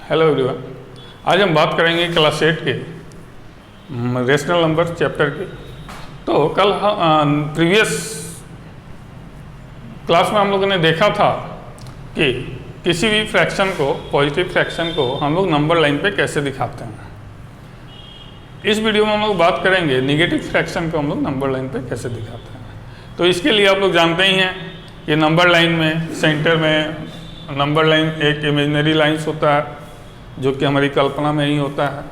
Hello everyone. आज हम बात करेंगे क्लास 8 के रेशनल नंबर चैप्टर की। तो कल प्रीवियस क्लास में हम लोगों ने देखा था कि किसी भी फ्रैक्शन को, पॉजिटिव फ्रैक्शन को हम लोग नंबर लाइन पे कैसे दिखाते हैं। इस वीडियो में हम लोग बात करेंगे निगेटिव फ्रैक्शन को हम लोग नंबर लाइन पे कैसे दिखाते हैं। तो इसके लिए आप लोग जानते ही हैं कि नंबर लाइन में सेंटर में नंबर लाइन एक इमेजिनरी लाइन्स होता है जो कि हमारी कल्पना में ही होता है,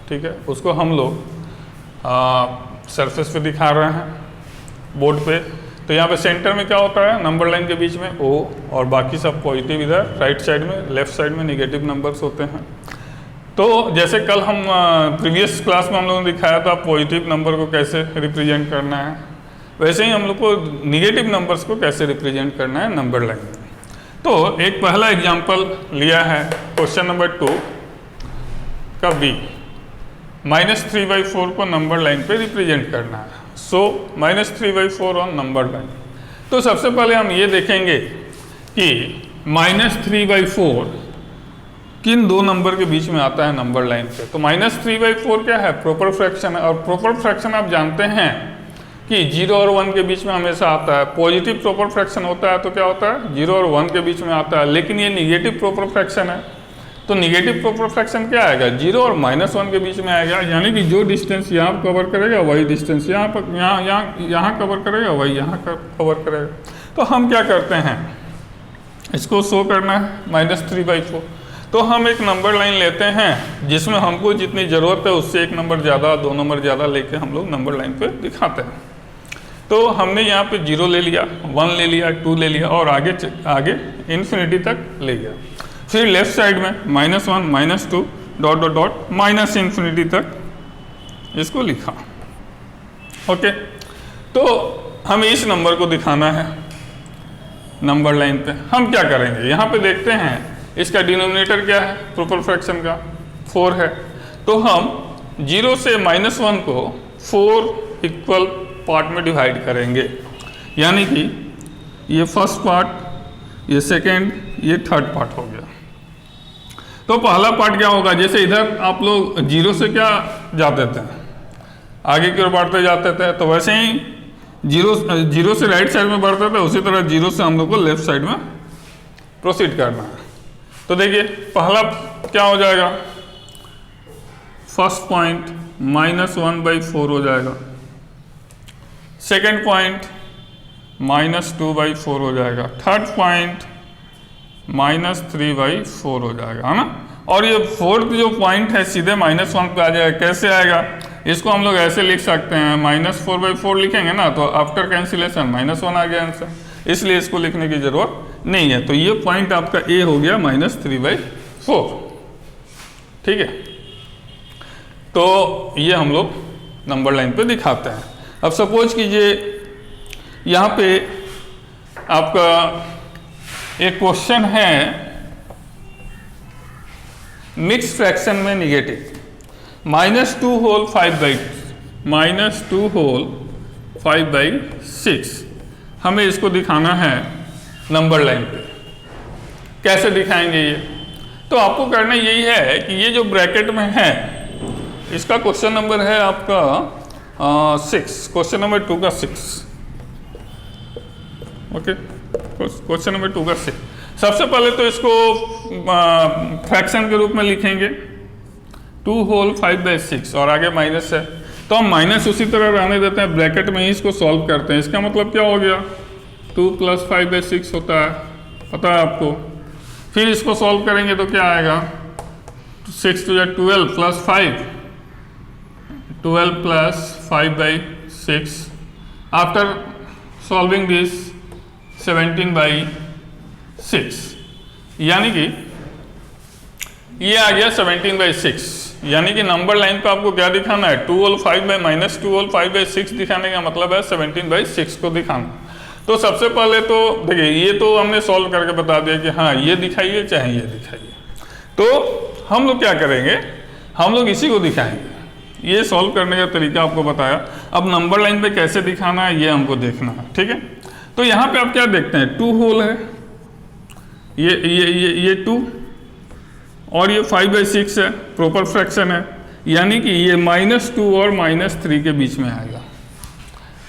ठीक है। उसको हम लोग सरफेस पे दिखा रहे हैं बोर्ड पे। तो यहाँ पे सेंटर में क्या होता है, नंबर लाइन के बीच में ओ, और बाकी सब पॉजिटिव इधर राइट साइड में, लेफ्ट साइड में निगेटिव नंबर्स होते हैं। तो जैसे कल हम प्रीवियस क्लास में हम लोगों ने दिखाया था पॉजिटिव नंबर को कैसे रिप्रेजेंट करना है, वैसे ही हम लोग को निगेटिव नंबर्स को कैसे रिप्रेजेंट करना है नंबर लाइन में। तो एक पहला एग्जाम्पल लिया है क्वेश्चन नंबर 2 का बी, -3/4 को नंबर लाइन पे रिप्रेजेंट करना है। सो -3/4 ऑन नंबर लाइन। तो सबसे पहले हम ये देखेंगे कि -3/4 किन दो नंबर के बीच में आता है नंबर लाइन पे। तो -3/4 क्या है, प्रॉपर फ्रैक्शन है। और प्रॉपर फ्रैक्शन आप जानते हैं कि 0 और 1 के बीच में हमेशा आता है। पॉजिटिव प्रॉपर फ्रैक्शन होता है तो क्या होता है, 0 और 1 के बीच में आता है। लेकिन ये निगेटिव प्रॉपर फ्रैक्शन है, तो निगेटिव प्रॉपर फ्रैक्शन क्या आएगा, 0 और -1 के बीच में आएगा। यानी कि जो डिस्टेंस यहाँ कवर करेगा वही डिस्टेंस यहाँ पर यहाँ कवर करेगा, वही यहाँ कवर करेगा। तो हम क्या करते हैं, इसको शो करना है -3/4। तो हम एक नंबर लाइन लेते हैं जिसमें हमको जितनी ज़रूरत है उससे एक नंबर ज़्यादा, 2 नंबर ज़्यादा लेके हम लोग नंबर लाइन पे दिखाते हैं। तो हमने यहाँ पे 0 ले लिया, 1 ले लिया, 2 ले लिया और आगे इन्फिनिटी तक ले गया। फिर लेफ्ट साइड में -1 -2 ... -इन्फिनिटी तक इसको लिखा। ओके, तो हमें इस नंबर को दिखाना है नंबर लाइन पे। हम क्या करेंगे, यहाँ पे देखते हैं इसका डिनोमिनेटर क्या है, प्रॉपर फ्रैक्शन का 4 है। तो हम 0 से -1 को 4 इक्वल पार्ट में डिवाइड करेंगे। यानी कि ये फर्स्ट पार्ट, ये सेकेंड, ये थर्ड पार्ट हो गया। तो पहला पार्ट क्या होगा, जैसे इधर आप लोग 0 से क्या जाते थे, आगे की ओर बढ़ते जाते थे, तो वैसे ही 0 से राइट साइड में बढ़ते थे, उसी तरह 0 से हम लोग को लेफ्ट साइड में प्रोसीड करना है। तो देखिए पहला क्या हो जाएगा, फर्स्ट पॉइंट -1/4 हो जाएगा, सेकेंड पॉइंट -2/4 हो जाएगा, थर्ड पॉइंट -3/4 हो जाएगा, है ना। और ये फोर्थ जो पॉइंट है सीधे -1 पे आ जाएगा। कैसे आएगा, इसको हम लोग ऐसे लिख सकते हैं, -4/4 लिखेंगे ना तो आफ्टर कैंसिलेशन -1 आ गया आंसर, इसलिए इसको लिखने की जरूरत नहीं है। तो ये पॉइंट आपका ए हो गया -3/4, ठीक है। तो ये हम लोग नंबर लाइन पे दिखाते हैं। अब सपोज कीजिए यहाँ पे आपका एक क्वेश्चन है मिक्स फ्रैक्शन में निगेटिव, -2 होल 5/6। हमें इसको दिखाना है नंबर लाइन पे। कैसे दिखाएंगे ये, तो आपको करना यही है कि ये जो ब्रैकेट में है इसका क्वेश्चन नंबर है आपका 6, क्वेश्चन नंबर 2 का 6। ओके, क्वेश्चन नंबर 2 का 6। सबसे पहले तो इसको फ्रैक्शन के रूप में लिखेंगे 2 होल 5/6 और आगे माइनस है, तो हम माइनस उसी तरह रहने देते हैं, ब्रैकेट में ही इसको सॉल्व करते हैं। इसका मतलब क्या हो गया, 2 + 5/6 होता है, पता है आपको। फिर इसको सॉल्व करेंगे तो क्या आएगा, 6 × 2 = 12 + 5, 12 + 5/6। आफ्टर सॉल्विंग दिस 17/6, यानी कि ये आ गया 17/6। यानी कि नंबर लाइन पे आपको क्या दिखाना है, 2 होल 5/6 दिखाने का मतलब है 17/6 को दिखाना। तो सबसे पहले तो देखिए ये तो हमने सॉल्व करके बता दिया कि हाँ ये दिखाइए चाहे ये दिखाइए। तो हम लोग क्या करेंगे, हम लोग इसी को दिखाएंगे। ये सॉल्व करने का तरीका आपको बताया। अब नंबर लाइन पे कैसे दिखाना है ये हमको देखना है, ठीक है। तो यहाँ पे आप क्या देखते हैं, 2 होल है, ये 2 और ये 5/6 है, प्रॉपर फ्रैक्शन है, यानी कि ये -2 और -3 के बीच में आएगा।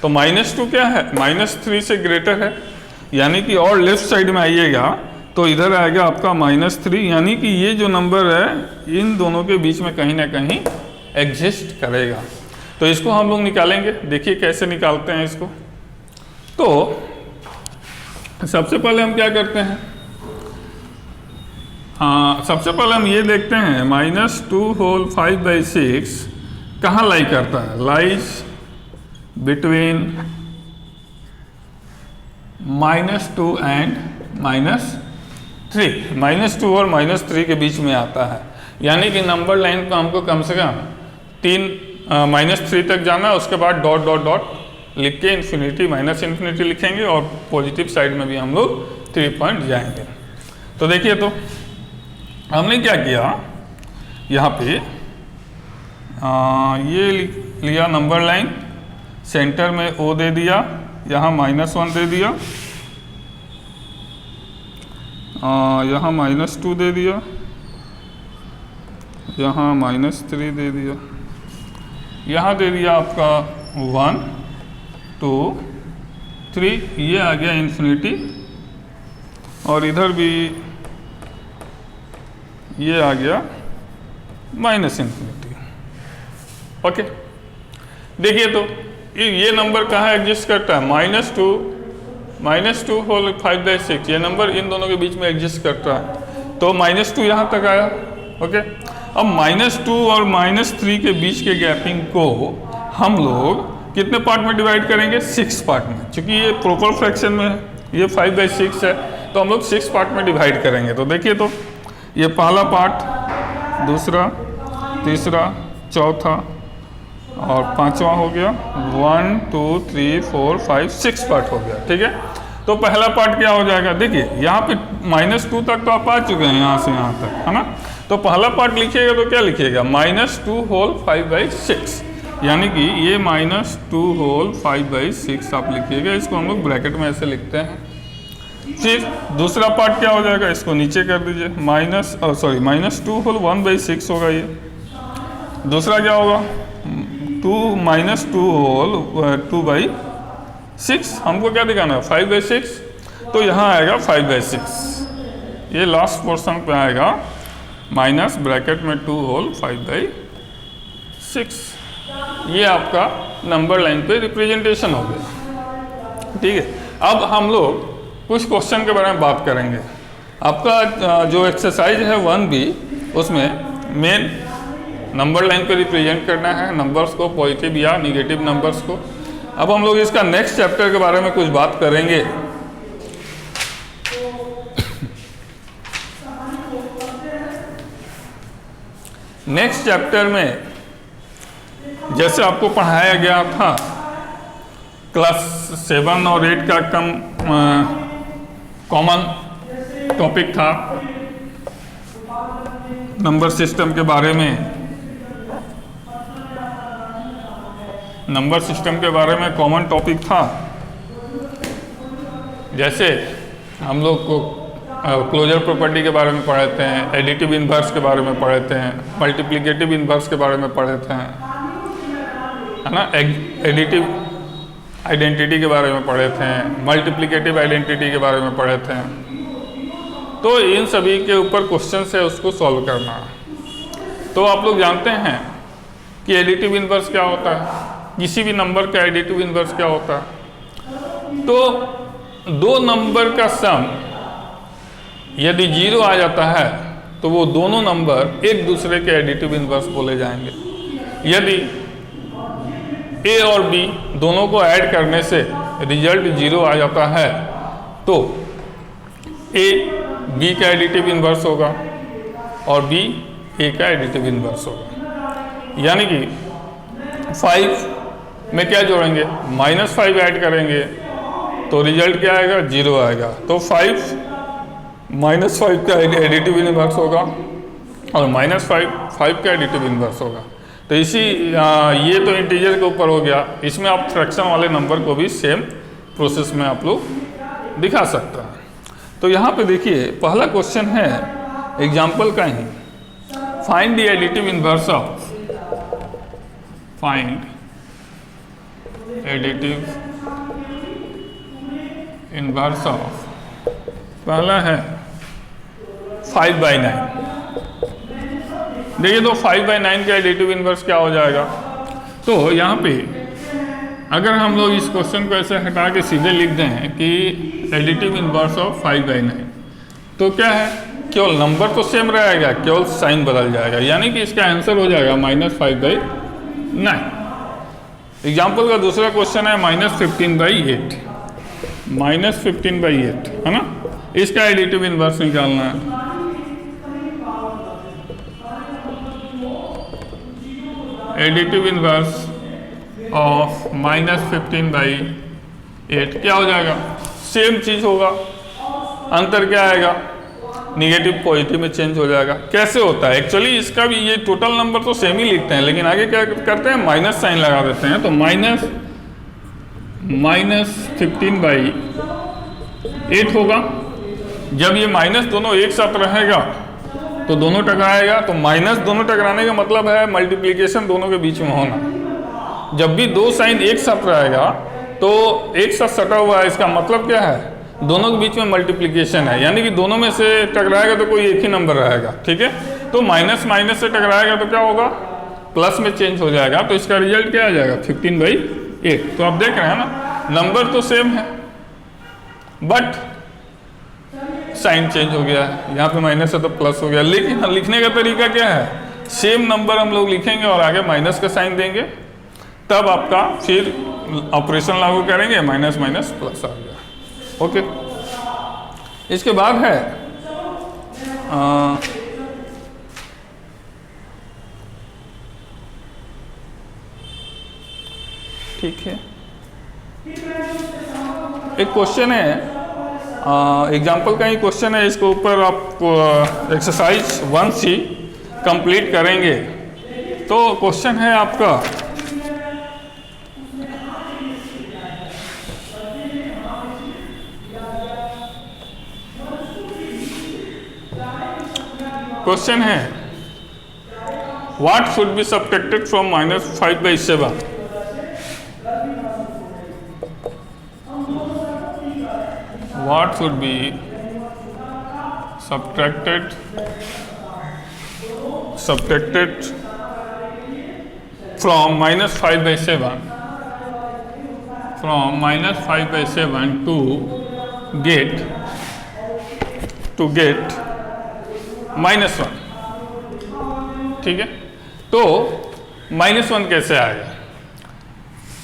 तो -2 क्या है, -3 से ग्रेटर है, यानी कि और लेफ्ट साइड में आइएगा तो इधर आएगा आपका -3, यानी कि ये जो नंबर है इन दोनों के बीच में कहीं ना कहीं एग्जिस्ट करेगा। तो इसको हम लोग निकालेंगे, देखिए कैसे निकालते हैं इसको। तो सबसे पहले हम क्या करते हैं, सबसे पहले हम ये देखते हैं -2 होल 5/6 कहाँ लाई करता है, लाइज बिटवीन -2 एंड -3, -2 और -3 के बीच में आता है, यानी कि नंबर लाइन को हमको कम से कम -3 तक जाना है, उसके बाद डॉट डॉट डॉट लिख के इन्फिनिटी -इन्फिनिटी लिखेंगे और पॉजिटिव साइड में भी हम लोग 3 पॉइंट जाएंगे। तो देखिए, तो हमने क्या किया, यहाँ पे ये लिया नंबर लाइन, सेंटर में O दे दिया, यहाँ -1 दे दिया, यहाँ -2 दे दिया, यहाँ -3 दे दिया, यहाँ दे दिया आपका 1 2 3, ये आ गया इन्फिनिटी, और इधर भी ये आ गया -इन्फिनिटी। ओके, देखिए तो ये नंबर कहाँ एग्जिस्ट करता है, -2 होल 5/6, ये नंबर इन दोनों के बीच में एग्जिस्ट करता है। तो -2 यहाँ तक आया। ओके, अब -2 और -3 के बीच के गैपिंग को हम लोग कितने पार्ट में डिवाइड करेंगे, 6 पार्ट में। क्योंकि ये प्रॉपर फ्रैक्शन में है, ये 5/6 है, तो हम लोग 6 पार्ट में डिवाइड करेंगे। तो देखिए, तो ये पहला पार्ट, दूसरा, तीसरा, चौथा और पांचवा हो गया, 1 2 3 4 5 6 पार्ट हो गया। ठीक है, तो पहला पार्ट क्या हो जाएगा, देखिए यहाँ पे -2 तक तो आप आ चुके हैं, यहाँ से यहाँ तक, है ना। तो पहला पार्ट लिखिएगा तो क्या लिखिएगा, -2 होल 5/6, यानी कि ये -2 होल 5/6 आप लिखिएगा। इसको हम लोग ब्रैकेट में ऐसे लिखते हैं। फिर दूसरा पार्ट क्या हो जाएगा, इसको नीचे कर दीजिए, -2 होल 1/6 होगा ये। दूसरा क्या होगा, -2 होल 2/6, हमको क्या दिखाना है, 5/6, तो यहाँ आएगा 5/6, ये लास्ट पोर्शन पे आएगा, माइनस ब्रैकेट में 2 होल 5/6। ये आपका नंबर लाइन पे रिप्रेजेंटेशन हो गया। ठीक है, अब हम लोग कुछ क्वेश्चन के बारे में बात करेंगे। आपका जो एक्सरसाइज है 1B, उसमें मेन नंबर लाइन पे रिप्रेजेंट करना है नंबर्स को, पॉजिटिव या निगेटिव नंबर्स को। अब हम लोग इसका नेक्स्ट चैप्टर के बारे में कुछ बात करेंगे। नेक्स्ट चैप्टर में जैसे आपको पढ़ाया गया था क्लास 7 और 8 का कॉमन टॉपिक था नंबर सिस्टम के बारे में। नंबर सिस्टम के बारे में कॉमन टॉपिक था, जैसे हम लोग को क्लोजर प्रॉपर्टी के बारे में पढ़े थे, एडिटिव इन्वर्स के बारे में पढ़े थे, मल्टीप्लिकेटिव इन्वर्स के बारे में पढ़े थे, है ना, एडिटिव आइडेंटिटी के बारे में पढ़े थे, मल्टीप्लिकेटिव आइडेंटिटी के बारे में पढ़े थे। तो इन सभी के ऊपर क्वेश्चन है, उसको सॉल्व करना। तो आप लोग जानते हैं कि एडिटिव इन्वर्स क्या होता है, किसी भी नंबर का एडिटिव इन्वर्स क्या होता है। तो दो नंबर का सम यदि 0 आ जाता है तो वो दोनों नंबर एक दूसरे के एडिटिव इन्वर्स बोले जाएंगे। यदि A और B दोनों को ऐड करने से रिजल्ट 0 आ जाता है तो A B का एडिटिव इन्वर्स होगा और B A का एडिटिव इन्वर्स होगा। यानी कि 5 में क्या जोड़ेंगे, -5 ऐड करेंगे तो रिजल्ट क्या आएगा, 0 आएगा। तो 5 -5 का एडिटिव इन्वर्स होगा और -5 का एडिटिव इन्वर्स होगा। तो ये तो इंटीजर के ऊपर हो गया, इसमें आप फ्रैक्शन वाले नंबर को भी सेम प्रोसेस में आप लोग दिखा सकते हैं। तो यहाँ पे देखिए पहला क्वेश्चन है एग्जाम्पल का ही, find the additive inverse of, find additive inverse of, पहला है 5/9। देखिए तो 5/9 का एडिटिव इनवर्स क्या हो जाएगा। तो यहाँ पे अगर हम लोग इस क्वेश्चन को ऐसे हटा के सीधे लिख दें कि एडिटिव इनवर्स ऑफ 5/9, तो क्या है, केवल नंबर तो सेम रहेगा, केवल साइन बदल जाएगा, यानी कि इसका आंसर हो जाएगा -5/9। एग्जाम्पल का दूसरा क्वेश्चन है -15/8, -15/8 है ना, इसका एडिटिव इनवर्स निकालना है। एडिटिव इनवर्स ऑफ -15/8 क्या हो जाएगा, सेम चीज होगा, अंतर क्या आएगा, निगेटिव पॉजिटिव में चेंज हो जाएगा। कैसे होता है एक्चुअली, इसका भी ये टोटल नंबर तो सेम ही लिखते हैं, लेकिन आगे क्या करते हैं, माइनस साइन लगा देते हैं। तो -15/8 होगा। जब ये माइनस दोनों एक साथ रहेगा तो दोनों टकराएगा, तो माइनस दोनों टकराने का मतलब है मल्टीप्लिकेशन दोनों के बीच में होना। जब भी दो साइन एक साथ रहेगा तो एक साथ सटा हुआ है, इसका मतलब क्या है, दोनों के बीच में मल्टीप्लिकेशन है, यानी कि दोनों में से टकराएगा तो कोई एक ही नंबर रहेगा, ठीक है। तो माइनस माइनस से टकराएगा तो क्या होगा, प्लस में चेंज हो जाएगा, तो इसका रिजल्ट क्या आ जाएगा, 15/8। तो आप देख रहे हैं ना, नंबर तो सेम है बट साइन चेंज हो गया है, यहाँ पे माइनस है तो प्लस हो गया। लेकिन लिखने का तरीका क्या है, सेम नंबर हम लोग लिखेंगे और आगे माइनस का साइन देंगे, तब आपका फिर ऑपरेशन लागू करेंगे, माइनस माइनस प्लस आ गया। ओके, इसके बाद है ठीक है, एक क्वेश्चन है, एग्जाम्पल का ही क्वेश्चन है, इसके ऊपर आप एक्सरसाइज 1C कंप्लीट करेंगे। तो क्वेश्चन है आपका, क्वेश्चन है what should be subtracted from -5/7। What should be subtracted from -5/7 to get -1, ठीक है। तो -1 कैसे आएगा,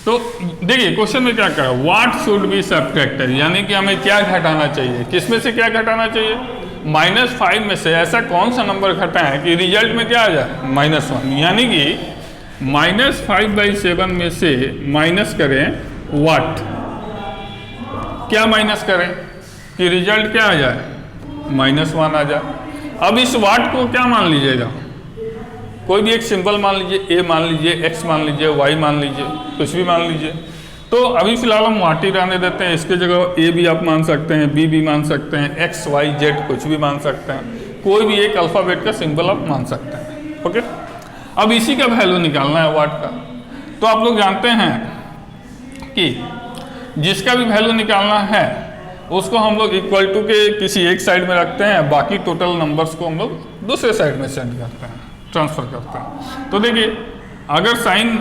तो देखिए क्वेश्चन में क्या कहा, व्हाट शुड बी सब्ट्रैक्टेड, यानी कि हमें क्या घटाना चाहिए, किस में से क्या घटाना चाहिए, -5 में से ऐसा कौन सा नंबर घटाएं कि रिजल्ट में क्या आ जाए, -1। यानी कि -5/7 में से माइनस करें व्हाट, क्या माइनस करें कि रिजल्ट क्या आ जाए, -1 आ जाए। अब इस व्हाट को क्या मान लीजिएगा, कोई भी एक सिंबल मान लीजिए, ए मान लीजिए, एक्स मान लीजिए, वाई मान लीजिए, कुछ भी मान लीजिए। तो अभी फिलहाल हम व्हाट ही रहने देते हैं, इसके जगह ए भी आप मान सकते हैं, बी भी मान सकते हैं, एक्स वाई जेड कुछ भी मान सकते हैं, कोई भी एक अल्फ़ाबेट का सिंबल आप मान सकते हैं। ओके, अब इसी का वैल्यू निकालना है व्हाट का। तो आप लोग जानते हैं कि जिसका भी वैल्यू निकालना है उसको हम लोग इक्वल टू के किसी एक साइड में रखते हैं, बाकी टोटल नंबर्स को हम लोग दूसरे साइड में सेंड करते हैं, ट्रांसफ़र करते हैं। तो देखिए अगर साइन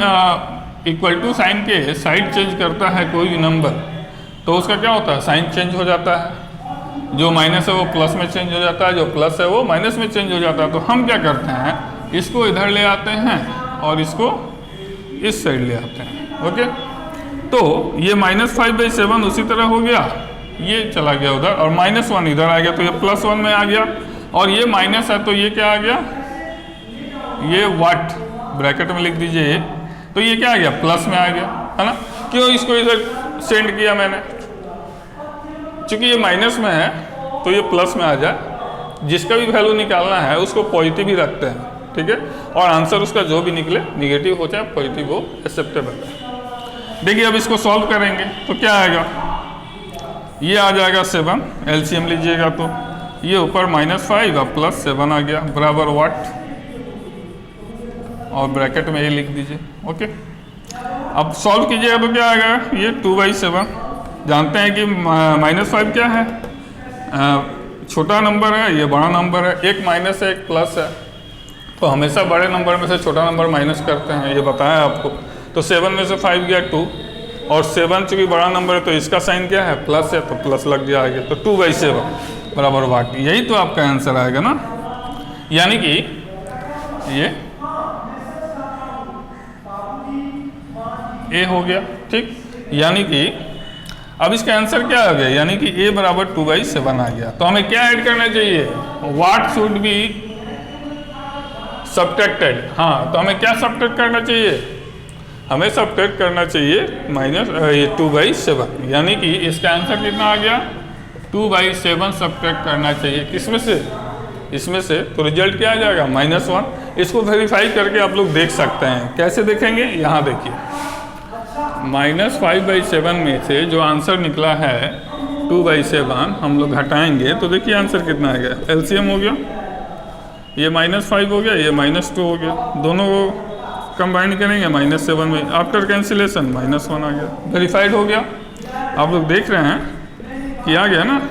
इक्वल टू साइन के साइड चेंज करता है कोई भी नंबर, तो उसका क्या होता है, साइन चेंज हो जाता है, जो माइनस है वो प्लस में चेंज हो जाता है, जो प्लस है वो माइनस में चेंज हो जाता है। तो हम क्या करते हैं, इसको इधर ले आते हैं और इसको इस साइड ले आते हैं। ओके, तो ये -5/7 उसी तरह हो गया, ये चला गया उधर, और -1 इधर आ गया, तो ये +1 में आ गया, और ये माइनस है तो ये क्या आ गया, ये व्हाट ब्रैकेट में लिख दीजिए, तो ये क्या आ गया, प्लस में आ गया, है ना। क्यों इसको इधर सेंड किया मैंने, क्योंकि ये माइनस में है तो ये प्लस में आ जाए। जिसका भी वैल्यू निकालना है उसको पॉजिटिव ही रखते हैं, ठीक है, और आंसर उसका जो भी निकले, निगेटिव हो चाहे पॉजिटिव हो, एक्सेप्टेबल है। देखिए अब इसको सॉल्व करेंगे तो क्या आएगा, ये आ जाएगा 7, एलसीएम लीजिएगा तो ये ऊपर -5 और +7 आ गया, बराबर व्हाट, और ब्रैकेट में ये लिख दीजिए। ओके, अब सॉल्व कीजिएगा तो क्या आएगा, ये 2/7। जानते हैं कि -5 क्या है, छोटा नंबर है, ये बड़ा नंबर है, एक माइनस है एक प्लस है, तो हमेशा बड़े नंबर में से छोटा नंबर माइनस करते हैं, ये बताया आपको। तो 7 में से 5 गया 2, और 7 चूँकि बड़ा नंबर है तो इसका साइन क्या है, प्लस है, तो प्लस लग जाएगा, तो 2/7 बराबर बाकी, यही तो आपका आंसर आएगा ना। यानी कि ये ए हो गया, ठीक। यानी कि अब इसका आंसर क्या आ गया, यानी कि ए बराबर 2/7 आ गया। तो हमें क्या ऐड करना चाहिए, व्हाट शुड बी सब्ट्रैक्टेड। हाँ, तो हमें क्या सब्ट्रैक्ट करना चाहिए, हमें सब्ट्रैक्ट करना चाहिए -2/7, यानी कि इसका आंसर कितना आ गया, 2/7 सब्ट्रैक्ट करना चाहिए, किसमें से, इसमें से। तो रिजल्ट क्या आ जाएगा, -1। इसको वेरीफाई करके आप लोग देख सकते हैं, कैसे देखेंगे, यहाँ देखिए, -5/7 में से जो आंसर निकला है 2/7 हम लोग घटाएंगे, तो देखिए आंसर कितना आएगा, एलसीएम हो गया, ये -5 हो गया, ये -2 हो गया, दोनों को कंबाइन करेंगे -7 में, आफ्टर कैंसिलेशन -1 आ गया, वेरीफाइड हो गया। आप लोग देख रहे हैं कि आ गया ना,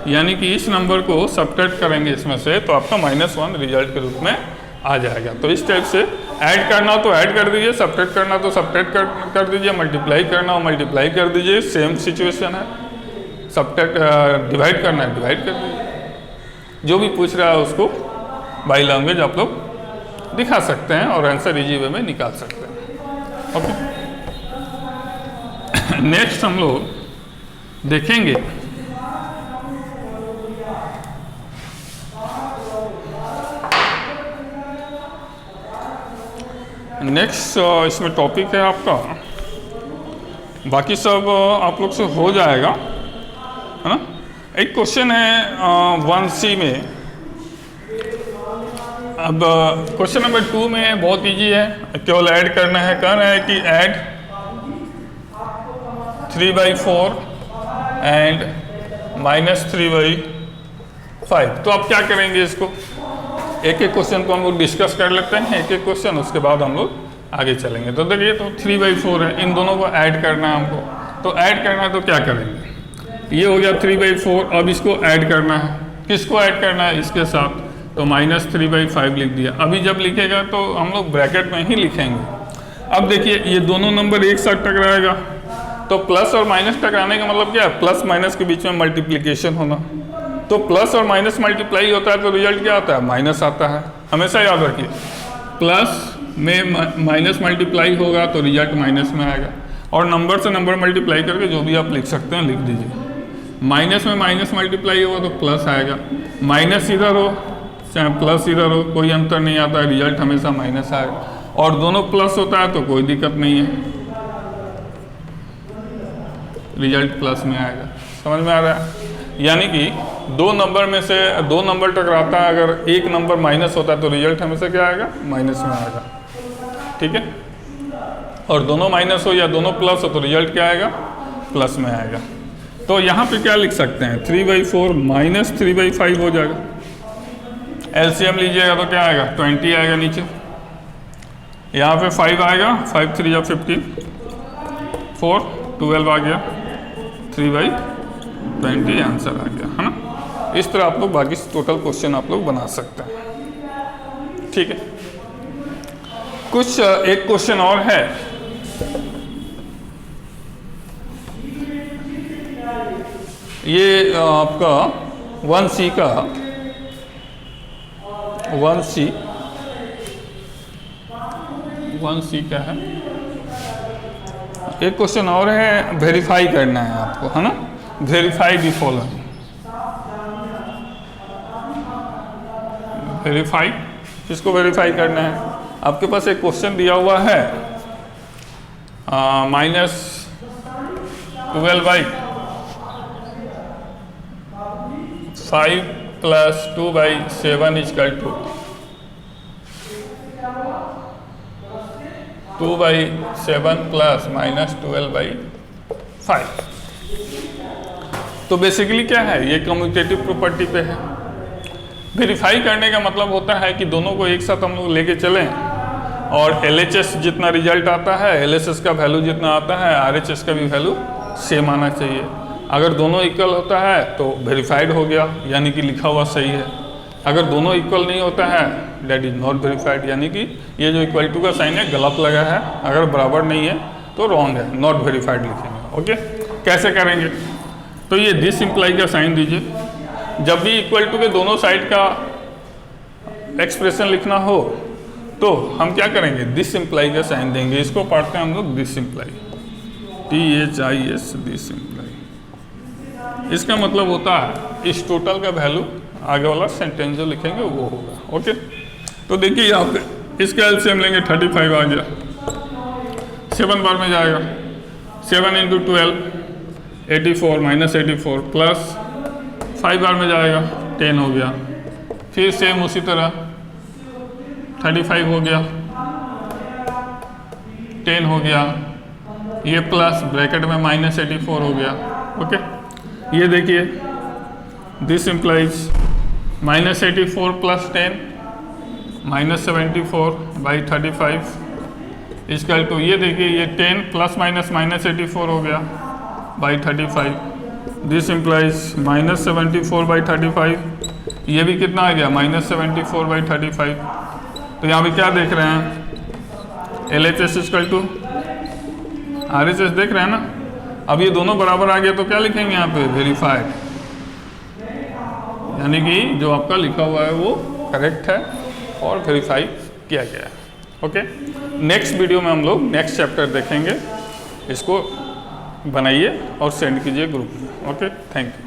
यानी कि इस नंबर को सब्ट्रैक्ट करेंगे इसमें से, तो आपका -1 रिजल्ट के रूप में आ जाएगा। तो इस टाइप से ऐड करना हो तो ऐड कर दीजिए, सब्ट्रैक्ट करना हो तो सब्ट्रैक्ट कर दीजिए, मल्टीप्लाई करना हो मल्टीप्लाई कर दीजिए, सेम सिचुएशन है। सब्ट्रैक्ट डिवाइड करना है डिवाइड कर दीजिए, जो भी पूछ रहा है उसको बाय लैंग्वेज आप लोग दिखा सकते हैं और आंसर इजी वे में निकाल सकते हैं। ओके, नेक्स्ट हम लोग देखेंगे नेक्स्ट इसमें टॉपिक है आपका, बाकी सब आप लोग से हो जाएगा, है ना। एक क्वेश्चन है 1C में, अब क्वेश्चन नंबर 2 में बहुत इजी है, केवल ऐड करना है। कह रहा है कि ऐड 3/4 एंड -3/5। तो आप क्या करेंगे, इसको एक एक क्वेश्चन को हम लोग डिस्कस कर लेते हैं, एक एक क्वेश्चन, उसके बाद हम लोग आगे चलेंगे। तो देखिए, तो 3/4 है, इन दोनों को ऐड करना है हमको, तो ऐड करना है तो क्या करेंगे, ये हो गया 3/4, अब इसको ऐड करना है, किसको ऐड करना है, इसके साथ, तो -3/5 लिख दिया। अभी जब लिखेगा तो हम लोग ब्रैकेट में ही लिखेंगे। अब देखिए, ये दोनों नंबर एक साथ टकराएगा, तो प्लस और माइनस टकराने का मतलब क्या है, प्लस माइनस के बीच में मल्टीप्लिकेशन होना, तो प्लस और माइनस मल्टीप्लाई होता है तो रिजल्ट क्या आता है, माइनस आता है। हमेशा याद रखिए, प्लस में माइनस मल्टीप्लाई होगा तो रिजल्ट माइनस में आएगा, और नंबर से नंबर मल्टीप्लाई करके जो भी आप लिख सकते हैं लिख दीजिए। माइनस में माइनस मल्टीप्लाई होगा तो प्लस आएगा, माइनस इधर हो चाहे प्लस इधर हो, कोई अंतर नहीं आता है, रिजल्ट हमेशा माइनस आएगा, और दोनों प्लस होता है तो कोई दिक्कत नहीं है, रिजल्ट प्लस में आएगा। समझ में आ रहा है, यानी कि दो नंबर में से दो नंबर टकराता है, अगर एक नंबर माइनस होता है तो रिजल्ट हमेशा क्या आएगा, माइनस में आएगा, ठीक है। और दोनों माइनस हो या दोनों प्लस हो तो रिजल्ट क्या आएगा, प्लस में आएगा। तो यहाँ पे क्या लिख सकते हैं, 3/4 -3/5 हो जाएगा। एलसीएम लीजिएगा तो क्या आएगा, 20 आएगा नीचे, यहाँ पे 5 आएगा, 5 3 या 15, 4 12 आ गया, 3/20 आंसर आ गया, है ना। इस तरह आप लोग बाकी टोटल क्वेश्चन आप लोग बना सकते हैं, ठीक है। कुछ एक क्वेश्चन और है, ये आपका 1C का 1C का है, एक क्वेश्चन और है, वेरीफाई करना है आपको, है ना। वेरीफाई दी फॉलोइंग, वेरीफाई, किसको वेरीफाई करना है, आपके पास एक क्वेश्चन दिया हुआ है, -12/5 + 2/7 = 2/7 + -12/5। तो बेसिकली क्या है, ये कम्यूटेटिव प्रॉपर्टी पे है। वेरीफाई करने का मतलब होता है कि दोनों को एक साथ हम लोग लेके चलें और LHS जितना रिजल्ट आता है, LHS का वैल्यू जितना आता है, RHS का भी वैल्यू सेम आना चाहिए। अगर दोनों इक्वल होता है तो वेरीफाइड हो गया, यानी कि लिखा हुआ सही है। अगर दोनों इक्वल नहीं होता है दैट इज नॉट वेरीफाइड, यानी कि ये जो इक्वल टू का साइन है गलत लगा है। अगर बराबर नहीं है तो रॉन्ग है, नॉट वेरीफाइड लिखेंगे। ओके, कैसे करेंगे? तो ये दिस इम्प्लाई का साइन दीजिए। जब भी इक्वल टू के दोनों साइड का एक्सप्रेशन लिखना हो तो हम क्या करेंगे? दिस इम्प्लाई का साइन देंगे। इसको पढ़ते हैं हम लोग this imply, THIS, this imply. इसका मतलब होता है इस टोटल का वैल्यू आगे वाला सेंटेंस जो लिखेंगे वो होगा। ओके, तो देखिए यहाँ पे इसका एलसीएम लेंगे, 35 आ गया, 7 बार में जाएगा। 7 × 12 84 -84 प्लस 5 बार में जाएगा, 10 हो गया। फिर सेम उसी तरह 35 हो गया, 10 हो गया, ये प्लस ब्रैकेट में -84 हो गया। ओके, ये देखिए दिस इम्प्लाइज -84 + 10 -74/35 इसका तो ये देखिए ये 10 ± -84 हो गया बाई 35। दिस इम्प्लाइज -74/35, ये भी कितना आ गया -74/35। तो यहाँ पे क्या देख रहे हैं? LHS = RHS देख रहे हैं ना। अब ये दोनों बराबर आ गया तो क्या लिखेंगे यहाँ पे? वेरीफाइड, यानी कि जो आपका लिखा हुआ है वो करेक्ट है और वेरीफाई किया गया है। ओके, नेक्स्ट वीडियो में हम लोग नेक्स्ट चैप्टर देखेंगे। इसको बनाइए और सेंड कीजिए ग्रुप में। Okay, thank you.